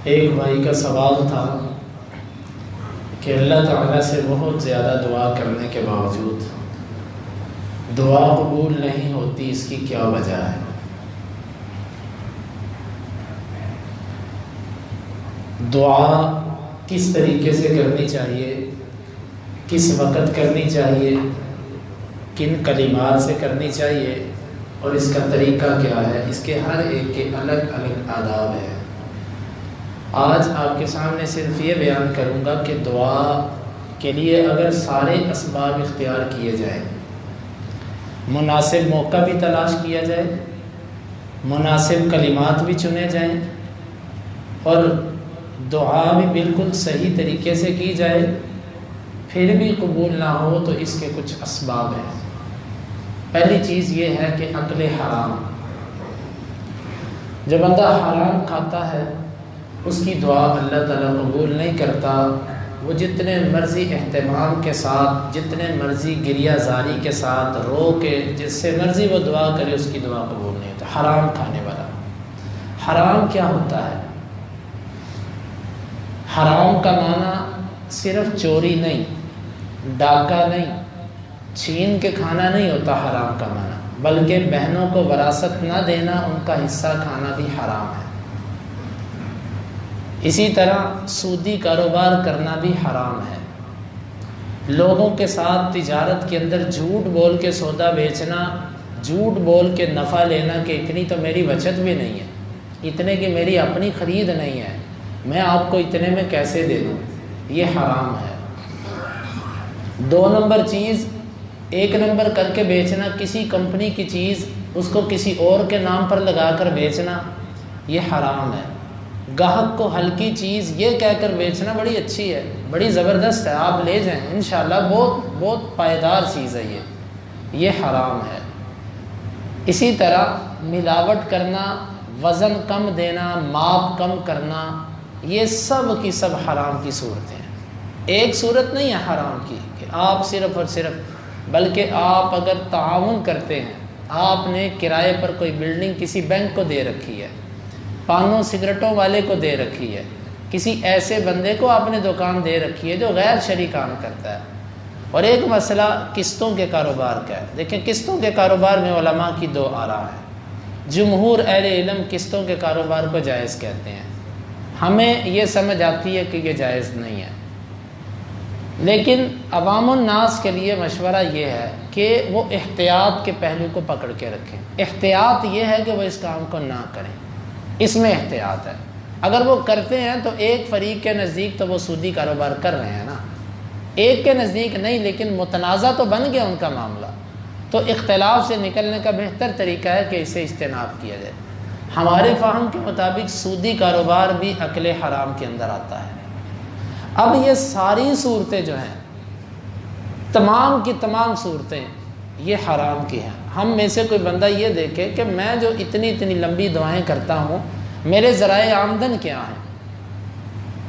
ایک بھائی کا سوال تھا کہ اللہ تعالیٰ سے بہت زیادہ دعا کرنے کے باوجود دعا قبول نہیں ہوتی، اس کی کیا وجہ ہے؟ دعا کس طریقے سے کرنی چاہیے، کس وقت کرنی چاہیے، کن کلمات سے کرنی چاہیے اور اس کا طریقہ کیا ہے، اس کے ہر ایک کے الگ الگ آداب ہیں۔ آج آپ کے سامنے صرف یہ بیان کروں گا کہ دعا کے لیے اگر سارے اسباب اختیار کیے جائیں، مناسب موقع بھی تلاش کیا جائے، مناسب کلمات بھی چنے جائیں اور دعا بھی بالکل صحیح طریقے سے کی جائے، پھر بھی قبول نہ ہو تو اس کے کچھ اسباب ہیں۔ پہلی چیز یہ ہے کہ اکل حرام۔ جو بندہ حرام کھاتا ہے اس کی دعا اللہ تعالیٰ قبول نہیں کرتا، وہ جتنے مرضی اہتمام کے ساتھ، جتنے مرضی گریہ زاری کے ساتھ رو کے جس سے مرضی وہ دعا کرے، اس کی دعا قبول نہیں ہوتا۔ حرام کھانے والا۔ حرام کیا ہوتا ہے؟ حرام کا معنی صرف چوری نہیں، ڈاکہ نہیں، چھین کے کھانا نہیں ہوتا حرام کا معنی، بلکہ بہنوں کو وراثت نہ دینا، ان کا حصہ کھانا بھی حرام ہے۔ اسی طرح سودی کاروبار کرنا بھی حرام ہے۔ لوگوں کے ساتھ تجارت کے اندر جھوٹ بول کے سودا بیچنا، جھوٹ بول کے نفع لینا کہ اتنی تو میری بچت بھی نہیں ہے، اتنے کی میری اپنی خرید نہیں ہے، میں آپ کو اتنے میں کیسے دے دوں، یہ حرام ہے۔ 2 نمبر چیز، 1 نمبر کر کے بیچنا، کسی کمپنی کی چیز اس کو کسی اور کے نام پر لگا کر بیچنا، یہ حرام ہے۔ گاہک کو ہلکی چیز یہ کہہ کر بیچنا بڑی اچھی ہے، بڑی زبردست ہے، آپ لے جائیں انشاءاللہ، بہت پائیدار چیز ہے، یہ حرام ہے۔ اسی طرح ملاوٹ کرنا، وزن کم دینا، ماپ کم کرنا، یہ سب کی سب حرام کی صورتیں ہیں۔ ایک صورت نہیں ہے حرام کی کہ آپ صرف اور صرف، بلکہ آپ اگر تعاون کرتے ہیں، آپ نے کرائے پر کوئی بلڈنگ کسی بینک کو دے رکھی ہے، پانوں سگریٹوں والے کو دے رکھی ہے، کسی ایسے بندے کو آپ نے دکان دے رکھی ہے جو غیر شرعی کام کرتا ہے۔ اور ایک مسئلہ قسطوں کے کاروبار کا ہے۔ دیکھیں قسطوں کے کاروبار میں علماء کی 2 آراء ہیں۔ جمہور اہل علم قسطوں کے کاروبار کو جائز کہتے ہیں، ہمیں یہ سمجھ آتی ہے کہ یہ جائز نہیں ہے، لیکن عوام الناس کے لیے مشورہ یہ ہے کہ وہ احتیاط کے پہلو کو پکڑ کے رکھیں۔ احتیاط یہ ہے کہ وہ اس کام کو نہ کریں، اس میں احتیاط ہے۔ اگر وہ کرتے ہیں تو ایک فریق کے نزدیک تو وہ سودی کاروبار کر رہے ہیں نا، ایک کے نزدیک نہیں، لیکن متنازع تو بن گیا ان کا معاملہ، تو اختلاف سے نکلنے کا بہتر طریقہ ہے کہ اسے اجتناب کیا جائے۔ ہمارے فہم کے مطابق سودی کاروبار بھی اکل حرام کے اندر آتا ہے۔ اب یہ ساری صورتیں جو ہیں، تمام کی تمام صورتیں یہ حرام کی ہیں۔ ہم میں سے کوئی بندہ یہ دیکھے کہ میں جو اتنی لمبی دعائیں کرتا ہوں، میرے ذرائع آمدن کیا ہیں؟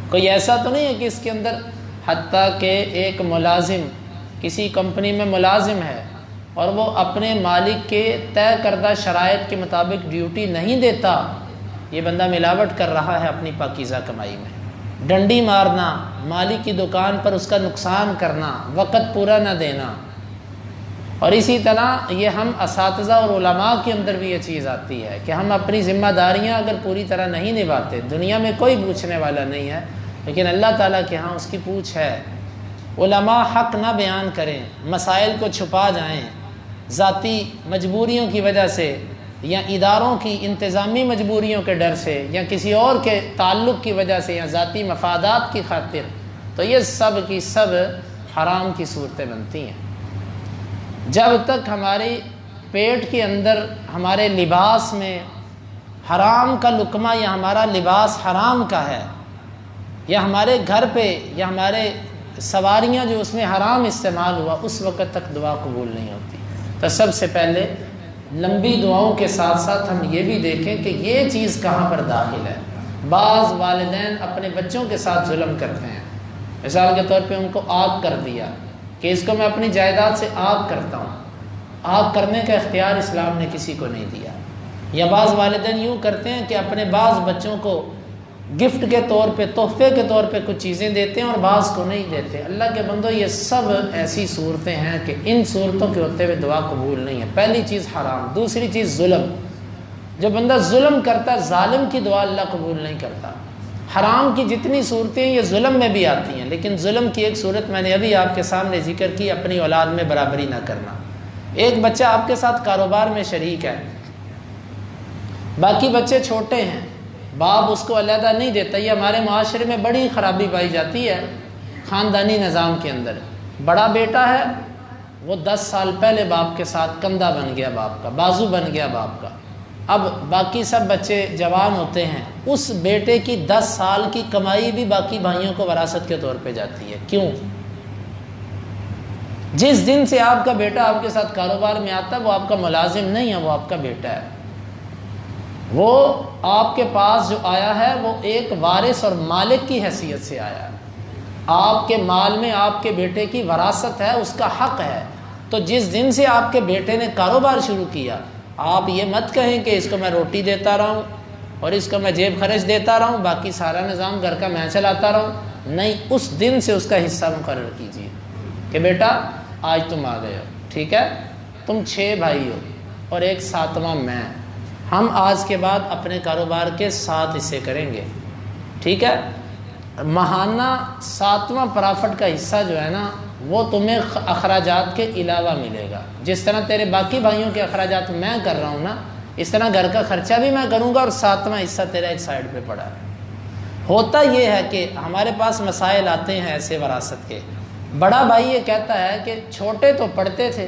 کوئی ایسا تو نہیں ہے کہ اس کے اندر، حتیٰ کہ ایک ملازم کسی کمپنی میں ملازم ہے اور وہ اپنے مالک کے طے کردہ شرائط کے مطابق ڈیوٹی نہیں دیتا، یہ بندہ ملاوٹ کر رہا ہے اپنی پاکیزہ کمائی میں۔ ڈنڈی مارنا، مالک کی دکان پر اس کا نقصان کرنا، وقت پورا نہ دینا۔ اور اسی طرح یہ ہم اساتذہ اور علماء کے اندر بھی یہ چیز آتی ہے کہ ہم اپنی ذمہ داریاں اگر پوری طرح نہیں نبھاتے، دنیا میں کوئی پوچھنے والا نہیں ہے، لیکن اللہ تعالیٰ کے ہاں اس کی پوچھ ہے۔ علماء حق نہ بیان کریں، مسائل کو چھپا جائیں، ذاتی مجبوریوں کی وجہ سے یا اداروں کی انتظامی مجبوریوں کے ڈر سے یا کسی اور کے تعلق کی وجہ سے یا ذاتی مفادات کی خاطر، تو یہ سب کی سب حرام کی صورتیں بنتی ہیں۔ جب تک ہماری پیٹ کے اندر، ہمارے لباس میں حرام کا لقمہ یا ہمارا لباس حرام کا ہے، یا ہمارے گھر پہ یا ہمارے سواریاں جو اس میں حرام استعمال ہوا، اس وقت تک دعا قبول نہیں ہوتی۔ تو سب سے پہلے لمبی دعاؤں کے ساتھ ساتھ ہم یہ بھی دیکھیں کہ یہ چیز کہاں پر داخل ہے۔ بعض والدین اپنے بچوں کے ساتھ ظلم کرتے ہیں، مثال کے طور پہ ان کو آگ کر دیا کہ اس کو میں اپنی جائیداد سے آگ کرتا ہوں۔ آگ کرنے کا اختیار اسلام نے کسی کو نہیں دیا۔ یا بعض والدین یوں کرتے ہیں کہ اپنے بعض بچوں کو گفٹ کے طور پہ، تحفے کے طور پہ کچھ چیزیں دیتے ہیں اور بعض کو نہیں دیتے۔ اللہ کے بندو، یہ سب ایسی صورتیں ہیں کہ ان صورتوں کے ہوتے ہوئے دعا قبول نہیں ہے۔ پہلی چیز حرام، دوسری چیز ظلم۔ جو بندہ ظلم کرتا ہے، ظالم کی دعا اللہ قبول نہیں کرتا۔ حرام کی جتنی صورتیں ہیں یہ ظلم میں بھی آتی ہیں، لیکن ظلم کی ایک صورت میں نے ابھی آپ کے سامنے ذکر کی، اپنی اولاد میں برابری نہ کرنا۔ ایک بچہ آپ کے ساتھ کاروبار میں شریک ہے، باقی بچے چھوٹے ہیں، باپ اس کو علیحدہ نہیں دیتا۔ یہ ہمارے معاشرے میں بڑی خرابی پائی جاتی ہے خاندانی نظام کے اندر۔ بڑا بیٹا ہے، وہ 10 سال پہلے باپ کے ساتھ کندھا بن گیا، باپ کا بازو بن گیا باپ کا۔ اب باقی سب بچے جوان ہوتے ہیں، اس بیٹے کی 10 سال کی کمائی بھی باقی بھائیوں کو وراثت کے طور پہ جاتی ہے۔ کیوں؟ جس دن سے آپ کا بیٹا آپ کے ساتھ کاروبار میں آتا ہے، وہ آپ کا ملازم نہیں ہے، وہ آپ کا بیٹا ہے۔ وہ آپ کے پاس جو آیا ہے وہ ایک وارث اور مالک کی حیثیت سے آیا ہے۔ آپ کے مال میں آپ کے بیٹے کی وراثت ہے، اس کا حق ہے۔ تو جس دن سے آپ کے بیٹے نے کاروبار شروع کیا، آپ یہ مت کہیں کہ اس کو میں روٹی دیتا رہا ہوں اور اس کو میں جیب خرچ دیتا رہا ہوں، باقی سارا نظام گھر کا میں چلاتا رہا ہوں۔ نہیں، اس دن سے اس کا حصہ مقرر کیجیے کہ بیٹا آج تم آ گئے ہو، ٹھیک ہے، تم 6 بھائی ہو اور ایک 7واں میں، ہم آج کے بعد اپنے کاروبار کے 7 حصے کریں گے، ٹھیک ہے۔ ماہانہ 7واں پرافٹ کا حصہ جو ہے نا، وہ تمہیں اخراجات کے علاوہ ملے گا۔ جس طرح تیرے باقی بھائیوں کے اخراجات میں کر رہا ہوں نا، اس طرح گھر کا خرچہ بھی میں کروں گا، اور 7واں حصہ تیرا ایک سائڈ پہ پڑا ہے۔ ہوتا یہ ہے کہ ہمارے پاس مسائل آتے ہیں ایسے وراثت کے۔ بڑا بھائی یہ کہتا ہے کہ چھوٹے تو پڑھتے تھے،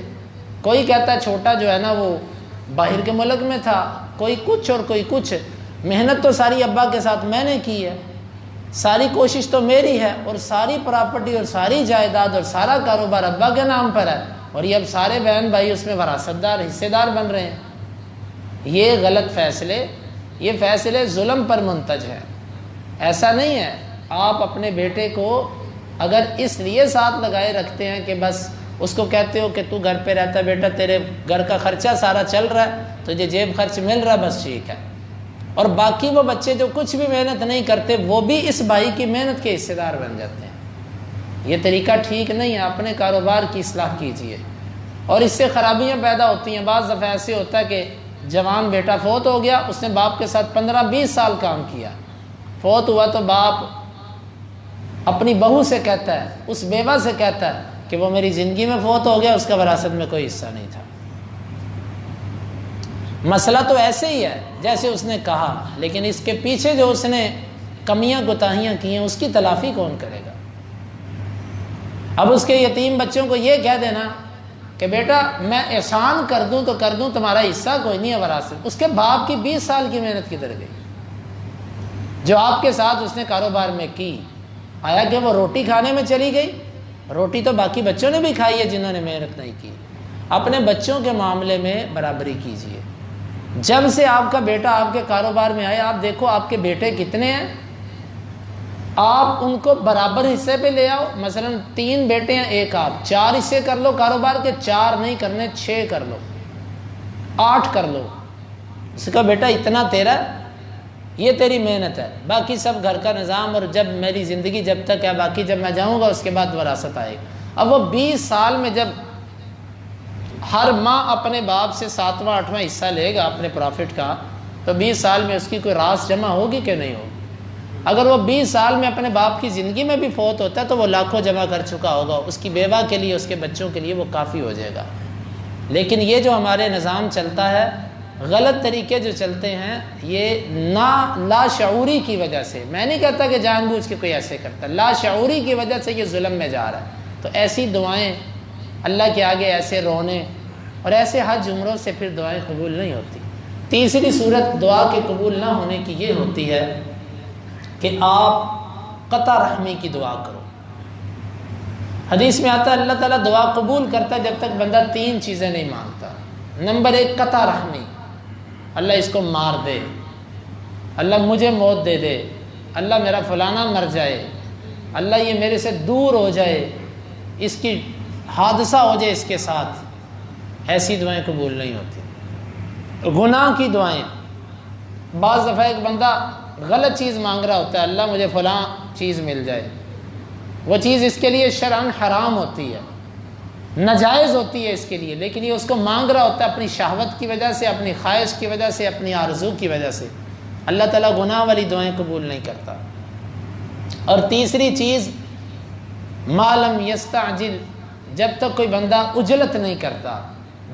کوئی کہتا ہے چھوٹا جو ہے نا وہ باہر کے ملک میں تھا، کوئی کچھ اور کوئی کچھ، محنت تو ساری ابا کے ساتھ میں نے کی ہے، ساری کوشش تو میری ہے، اور ساری پراپرٹی اور ساری جائیداد اور سارا کاروبار ابا کے نام پر ہے، اور یہ اب سارے بہن بھائی اس میں وراثت دار حصے دار بن رہے ہیں۔ یہ غلط فیصلے، یہ فیصلے ظلم پر منتج ہیں۔ ایسا نہیں ہے۔ آپ اپنے بیٹے کو اگر اس لیے ساتھ لگائے رکھتے ہیں کہ بس اس کو کہتے ہو کہ تو گھر پہ رہتا ہے بیٹا، تیرے گھر کا خرچہ سارا چل رہا ہے، تجھے جیب خرچ مل رہا ہے، بس ٹھیک ہے، اور باقی وہ بچے جو کچھ بھی محنت نہیں کرتے وہ بھی اس بھائی کی محنت کے حصے دار بن جاتے ہیں، یہ طریقہ ٹھیک نہیں ہے۔ اپنے کاروبار کی اصلاح کیجیے، اور اس سے خرابیاں پیدا ہوتی ہیں۔ بعض دفعہ ایسے ہوتا ہے کہ جوان بیٹا فوت ہو گیا، اس نے باپ کے ساتھ 15-20 سال کام کیا، فوت ہوا تو باپ اپنی بہو سے کہتا ہے، اس بیوہ سے کہتا ہے کہ وہ میری زندگی میں فوت ہو گیا، اس کا وراثت میں کوئی حصہ نہیں تھا۔ مسئلہ تو ایسے ہی ہے جیسے اس نے کہا، لیکن اس کے پیچھے جو اس نے کمیاں کوتاہیاں کی ہیں اس کی تلافی کون کرے گا؟ اب اس کے یتیم بچوں کو یہ کہہ دینا کہ بیٹا میں احسان کر دوں تو کر دوں، تمہارا حصہ کوئی نہیں ہے وراثت۔ اس کے باپ کی 20 سال کی محنت کدھر گئی جو آپ کے ساتھ اس نے کاروبار میں کی؟ آیا کہ وہ روٹی کھانے میں چلی گئی؟ روٹی تو باقی بچوں نے بھی کھائی ہے جنہوں نے محنت نہیں کی۔ اپنے بچوں کے معاملے میں برابری کیجیے۔ جب سے آپ کا بیٹا آپ کے کاروبار میں آیا، آپ دیکھو آپ کے بیٹے کتنے ہیں، آپ ان کو برابر حصے پہ لے آؤ۔ مثلا 3 بیٹے ہیں، ایک آپ، 4 حصے کر لو کاروبار کے، 4 نہیں کرنے 6 کر لو، 8 کر لو۔ اس کا بیٹا اتنا تیرا، یہ تیری محنت ہے، باقی سب گھر کا نظام، اور جب میری زندگی جب تک ہے، باقی جب میں جاؤں گا اس کے بعد وراثت آئے گی۔ اب وہ 20 سال میں جب ہر ماہ اپنے باپ سے 7واں 8واں حصہ لے گا اپنے پرافٹ کا، تو 20 سال میں اس کی کوئی راس جمع ہوگی کہ نہیں ہوگی؟ اگر وہ 20 سال میں اپنے باپ کی زندگی میں بھی فوت ہوتا ہے تو وہ لاکھوں جمع کر چکا ہوگا، اس کی بیوہ کے لیے، اس کے بچوں کے لیے وہ کافی ہو جائے گا۔ لیکن یہ جو ہمارے نظام چلتا ہے، غلط طریقے جو چلتے ہیں، یہ لاشعوری کی وجہ سے، میں نہیں کہتا کہ جان بوجھ کے کوئی ایسے کرتا، لاشعوری کی وجہ سے یہ ظلم میں جا رہا ہے۔ تو ایسی دعائیں اللہ کے آگے ایسے رونے اور ایسے حج عمروں سے پھر دعائیں قبول نہیں ہوتی۔ تیسری صورت دعا کے قبول نہ ہونے کی یہ ہوتی ہے کہ آپ قطع رحمی کی دعا کرو۔ حدیث میں آتا ہے اللہ تعالیٰ دعا قبول کرتا ہے جب تک بندہ 3 چیزیں نہیں مانگتا۔ نمبر 1 قطع رحمی، اللہ اس کو مار دے، اللہ مجھے موت دے دے، اللہ میرا فلانا مر جائے، اللہ یہ میرے سے دور ہو جائے، اس کی حادثہ ہو جائے اس کے ساتھ، ایسی دعائیں قبول نہیں ہوتی۔ گناہ کی دعائیں، بعض دفعہ ایک بندہ غلط چیز مانگ رہا ہوتا ہے، اللہ مجھے فلاں چیز مل جائے، وہ چیز اس کے لیے شرعاً حرام ہوتی ہے، ناجائز ہوتی ہے اس کے لیے، لیکن یہ اس کو مانگ رہا ہوتا ہے اپنی شہوت کی وجہ سے، اپنی خواہش کی وجہ سے، اپنی آرزو کی وجہ سے۔ اللہ تعالیٰ گناہ والی دعائیں قبول نہیں کرتا۔ اور تیسری چیز، ما لم یستعجل، جب تک کوئی بندہ عجلت نہیں کرتا،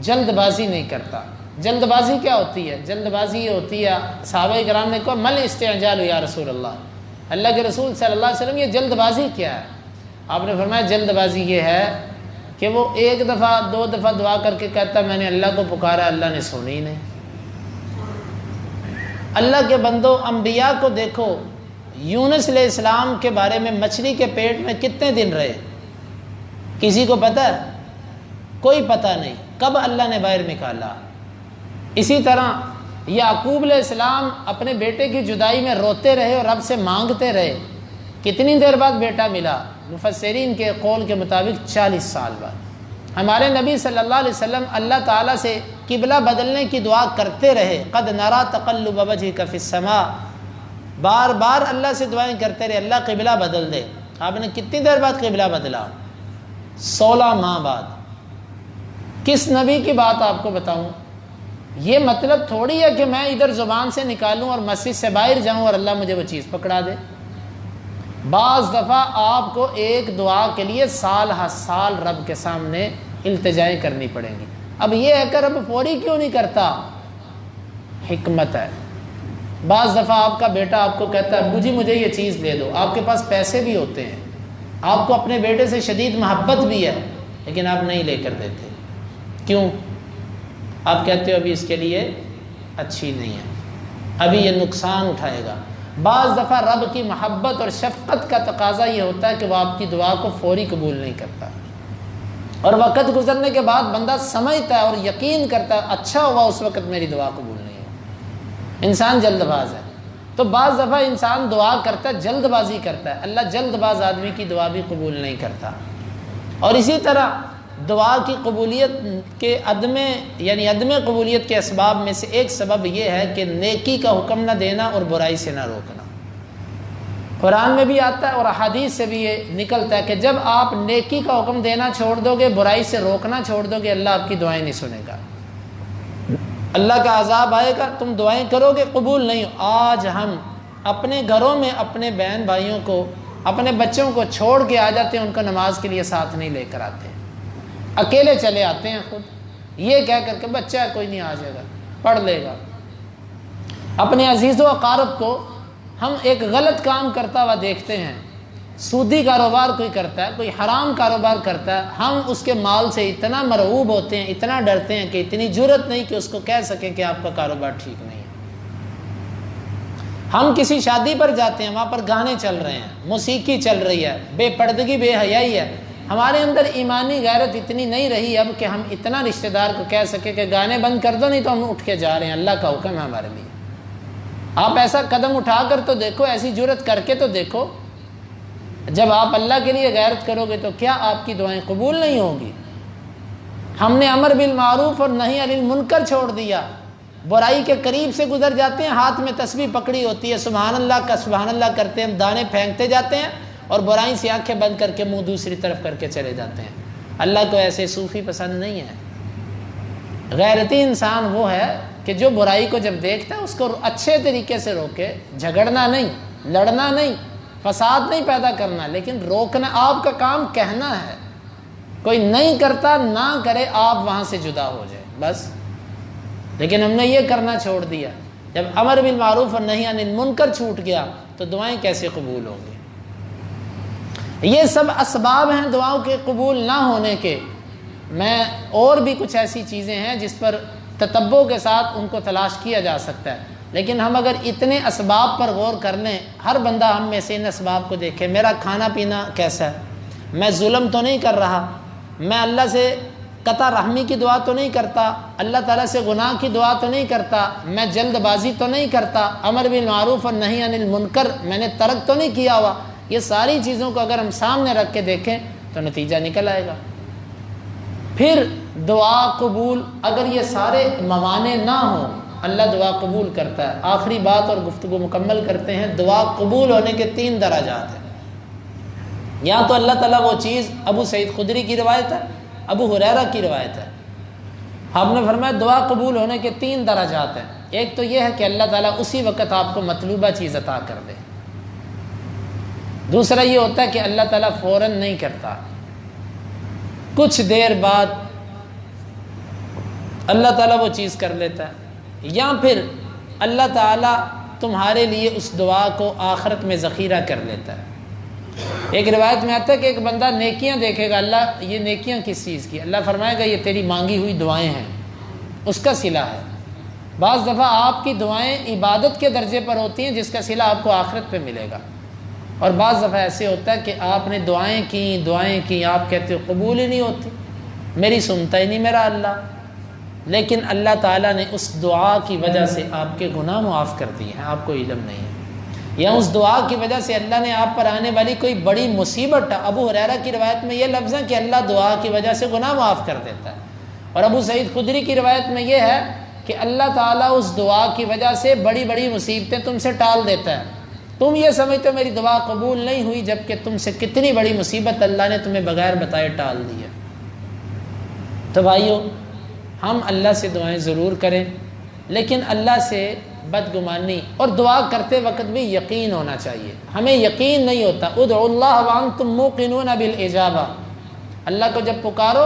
جلد بازی نہیں کرتا۔ جلد بازی کیا ہوتی ہے؟ جلد بازی یہ ہوتی ہے، صحابہ کرام نے کہا مل استعجال یا رسول اللہ، اللہ کے رسول صلی اللہ علیہ وسلم یہ جلد بازی کیا ہے؟ آپ نے فرمایا جلد بازی یہ ہے کہ وہ ایک دفعہ دو دفعہ دعا کر کے کہتا میں نے اللہ کو پکارا، اللہ نے سنی ہی نہیں۔ اللہ کے بندو، انبیاء کو دیکھو، یونس علیہ السلام کے بارے میں مچھلی کے پیٹ میں کتنے دن رہے؟ کسی کو پتہ ہے؟ کوئی پتہ نہیں کب اللہ نے باہر نکالا۔ اسی طرح یعقوب علیہ السلام اپنے بیٹے کی جدائی میں روتے رہے اور رب سے مانگتے رہے، کتنی دیر بعد بیٹا ملا؟ مفسرین کے قول کے مطابق 40 سال بعد۔ ہمارے نبی صلی اللہ علیہ وسلم اللہ تعالیٰ سے قبلہ بدلنے کی دعا کرتے رہے، قد نرا تقلب وجهک فی السماء، بار بار اللہ سے دعائیں کرتے رہے اللہ قبلہ بدل دے۔ آپ نے کتنی دیر بعد قبلہ بدلا؟ 16 ماہ بعد۔ کس نبی کی بات آپ کو بتاؤں؟ یہ مطلب تھوڑی ہے کہ میں ادھر زبان سے نکالوں اور مسجد سے باہر جاؤں اور اللہ مجھے وہ چیز پکڑا دے۔ بعض دفعہ آپ کو ایک دعا کے لیے سال ہر سال رب کے سامنے التجائیں کرنی پڑیں گی۔ اب یہ ہے کہ رب فوری کیوں نہیں کرتا؟ حکمت ہے۔ بعض دفعہ آپ کا بیٹا آپ کو کہتا ہے ابو جی مجھے یہ چیز دے دو، آپ کے پاس پیسے بھی ہوتے ہیں، آپ کو اپنے بیٹے سے شدید محبت بھی ہے، لیکن آپ نہیں لے کر دیتے۔ کیوں؟ آپ کہتے ہو ابھی اس کے لیے اچھی نہیں ہے، ابھی یہ نقصان اٹھائے گا۔ بعض دفعہ رب کی محبت اور شفقت کا تقاضا یہ ہوتا ہے کہ وہ آپ کی دعا کو فوری قبول نہیں کرتا، اور وقت گزرنے کے بعد بندہ سمجھتا ہے اور یقین کرتا ہے اچھا ہوا اس وقت میری دعا قبول نہیں ہو۔ انسان جلد باز ہے، تو بعض دفعہ انسان دعا کرتا ہے جلد بازی کرتا ہے، اللہ جلد باز آدمی کی دعا بھی قبول نہیں کرتا۔ اور اسی طرح دعا کی قبولیت کے عدم قبولیت کے اسباب میں سے ایک سبب یہ ہے کہ نیکی کا حکم نہ دینا اور برائی سے نہ روکنا۔ قرآن میں بھی آتا ہے اور احادیث سے بھی یہ نکلتا ہے کہ جب آپ نیکی کا حکم دینا چھوڑ دو گے، برائی سے روکنا چھوڑ دو گے، اللہ آپ کی دعائیں نہیں سنے گا، اللہ کا عذاب آئے گا۔ تم دعائیں کرو گے قبول نہیں ہو۔ آج ہم اپنے گھروں میں اپنے بہن بھائیوں کو، اپنے بچوں کو چھوڑ کے آ جاتے ہیں، ان کو نماز کے لیے ساتھ نہیں لے کر آتے، اکیلے چلے آتے ہیں خود، یہ کہہ کر کہ بچہ کوئی نہیں، آ جائے گا پڑھ لے گا۔ اپنے عزیز و اقارب کو ہم ایک غلط کام کرتا ہوا دیکھتے ہیں، سودی کاروبار کوئی کرتا ہے، کوئی حرام کاروبار کرتا ہے، ہم اس کے مال سے اتنا مرعوب ہوتے ہیں، اتنا ڈرتے ہیں کہ اتنی جرأت نہیں کہ اس کو کہہ سکیں کہ آپ کا کاروبار ٹھیک نہیں ہے۔ ہم کسی شادی پر جاتے ہیں، وہاں پر گانے چل رہے ہیں، موسیقی چل رہی ہے، بے پردگی بے حیائی ہے، ہمارے اندر ایمانی غیرت اتنی نہیں رہی اب کہ ہم اتنا رشتہ دار کو کہہ سکیں کہ گانے بند کر دو نہیں تو ہم اٹھ کے جا رہے ہیں، اللہ کا حکم ہے ہمارے لیے۔ آپ ایسا قدم اٹھا کر تو دیکھو، ایسی جرأت کر کے تو دیکھو۔ جب آپ اللہ کے لیے غیرت کرو گے تو کیا آپ کی دعائیں قبول نہیں ہوں گی؟ ہم نے امر بالمعروف اور نہی عن المنکر چھوڑ دیا، برائی کے قریب سے گزر جاتے ہیں، ہاتھ میں تسبیح پکڑی ہوتی ہے، سبحان اللہ کا سبحان اللہ کرتے ہیں، دانے پھینکتے جاتے ہیں اور برائی سے آنکھیں بند کر کے منہ دوسری طرف کر کے چلے جاتے ہیں۔ اللہ کو ایسے صوفی پسند نہیں ہے۔ غیرتی انسان وہ ہے کہ جو برائی کو جب دیکھتا ہے اس کو اچھے طریقے سے روکے، جھگڑنا نہیں، لڑنا نہیں، فساد نہیں پیدا کرنا، لیکن روکنا۔ آپ کا کام کہنا ہے، کوئی نہیں کرتا نہ کرے، آپ وہاں سے جدا ہو جائے بس۔ لیکن ہم نے یہ کرنا چھوڑ دیا۔ جب امر بالمعروف اور نہی عن المنکر چھوٹ گیا تو دعائیں کیسے قبول ہوں گی؟ یہ سب اسباب ہیں دعاؤں کے قبول نہ ہونے کے۔ میں اور بھی کچھ ایسی چیزیں ہیں جس پر تتبع کے ساتھ ان کو تلاش کیا جا سکتا ہے، لیکن ہم اگر اتنے اسباب پر غور کر لیں، ہر بندہ ہم میں سے ان اسباب کو دیکھے، میرا کھانا پینا کیسا ہے، میں ظلم تو نہیں کر رہا، میں اللہ سے قطع رحمی کی دعا تو نہیں کرتا، اللہ تعالیٰ سے گناہ کی دعا تو نہیں کرتا، میں جلد بازی تو نہیں کرتا، امر بالمعروف اور نہی عن المنکر میں نے ترک تو نہیں کیا ہوا۔ یہ ساری چیزوں کو اگر ہم سامنے رکھ کے دیکھیں تو نتیجہ نکل آئے گا۔ پھر دعا قبول، اگر یہ سارے موانع نہ ہوں اللہ دعا قبول کرتا ہے۔ آخری بات اور گفتگو مکمل کرتے ہیں۔ دعا قبول ہونے کے 3 درجات ہیں۔ یا تو اللہ تعالیٰ وہ چیز، ابو سعید خدری کی روایت ہے، ابو ہریرہ کی روایت ہے، آپ نے فرمایا دعا قبول ہونے کے 3 درجات ہیں۔ ایک تو یہ ہے کہ اللہ تعالیٰ اسی وقت آپ کو مطلوبہ چیز عطا کر دے۔ دوسرا یہ ہوتا ہے کہ اللہ تعالیٰ فوراً نہیں کرتا، کچھ دیر بعد اللہ تعالیٰ وہ چیز کر لیتا ہے، یا پھر اللہ تعالیٰ تمہارے لیے اس دعا کو آخرت میں ذخیرہ کر لیتا ہے۔ ایک روایت میں آتا ہے کہ ایک بندہ نیکیاں دیکھے گا، اللہ یہ نیکیاں کس چیز کی؟ اللہ فرمائے گا یہ تیری مانگی ہوئی دعائیں ہیں، اس کا صلہ ہے۔ بعض دفعہ آپ کی دعائیں عبادت کے درجے پر ہوتی ہیں جس کا صلہ آپ کو آخرت پہ ملے گا، اور بعض دفعہ ایسے ہوتا ہے کہ آپ نے دعائیں کی، آپ کہتے ہو قبول ہی نہیں ہوتی، میری سنتا ہی نہیں میرا اللہ، لیکن اللہ تعالیٰ نے اس دعا کی وجہ سے آپ کے گناہ معاف کر دیے ہیں، آپ کو علم نہیں ہے، یا اس دعا کی وجہ سے اللہ نے آپ پر آنے والی کوئی بڑی مصیبت۔ ابو ہریرہ کی روایت میں یہ لفظ ہے کہ اللہ دعا کی وجہ سے گناہ معاف کر دیتا ہے، اور ابو سعید خدری کی روایت میں یہ ہے کہ اللہ تعالیٰ اس دعا کی وجہ سے بڑی بڑی مصیبتیں تم سے ٹال دیتا ہے۔ تم یہ سمجھتے ہو میری دعا قبول نہیں ہوئی، جبکہ تم سے کتنی بڑی مصیبت اللہ نے تمہیں بغیر بتائے ٹال دی ہے۔ تو بھائیو، ہم اللہ سے دعائیں ضرور کریں، لیکن اللہ سے بدگمانی، اور دعا کرتے وقت بھی یقین ہونا چاہیے۔ ہمیں یقین نہیں ہوتا، ادعوا اللہ وانتم موقنون بالاجابہ، اللہ کو جب پکارو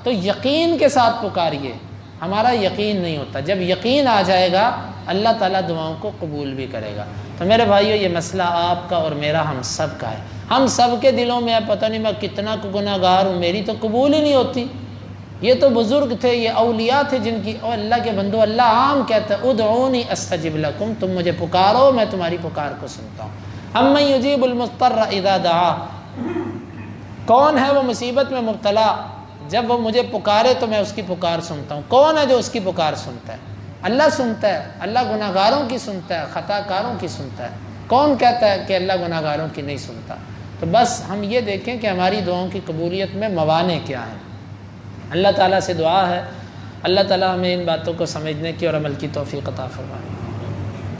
تو یقین کے ساتھ پکاریے، ہمارا یقین نہیں ہوتا۔ جب یقین آ جائے گا اللہ تعالیٰ دعاؤں کو قبول بھی کرے گا۔ تو میرے بھائیو، یہ مسئلہ آپ کا اور میرا، ہم سب کا ہے۔ ہم سب کے دلوں میں ہے پتہ نہیں میں کتنا گناہ گار ہوں، میری تو قبول ہی نہیں ہوتی۔ یہ تو بزرگ تھے، یہ اولیاء تھے جن کی، اور اللہ کے بندو، اللہ عام کہتا ہے ادعونی استجب لکم، تم مجھے پکارو میں تمہاری پکار کو سنتا ہوں۔ امن یجیب المضطر اذا دعا، کون ہے وہ مصیبت میں مبتلا، جب وہ مجھے پکارے تو میں اس کی پکار سنتا ہوں۔ کون ہے جو اس کی پکار سنتا ہے؟ اللہ سنتا ہے، اللہ گناہ گاروں کی سنتا ہے، خطا کاروں کی سنتا ہے۔ کون کہتا ہے کہ اللہ گناہ گاروں کی نہیں سنتا؟ تو بس ہم یہ دیکھیں کہ ہماری دعاؤں کی قبولیت میں موانع کیا ہیں۔ اللہ تعالیٰ سے دعا ہے اللہ تعالیٰ ہمیں ان باتوں کو سمجھنے کی اور عمل کی توفیق عطا فرمائے۔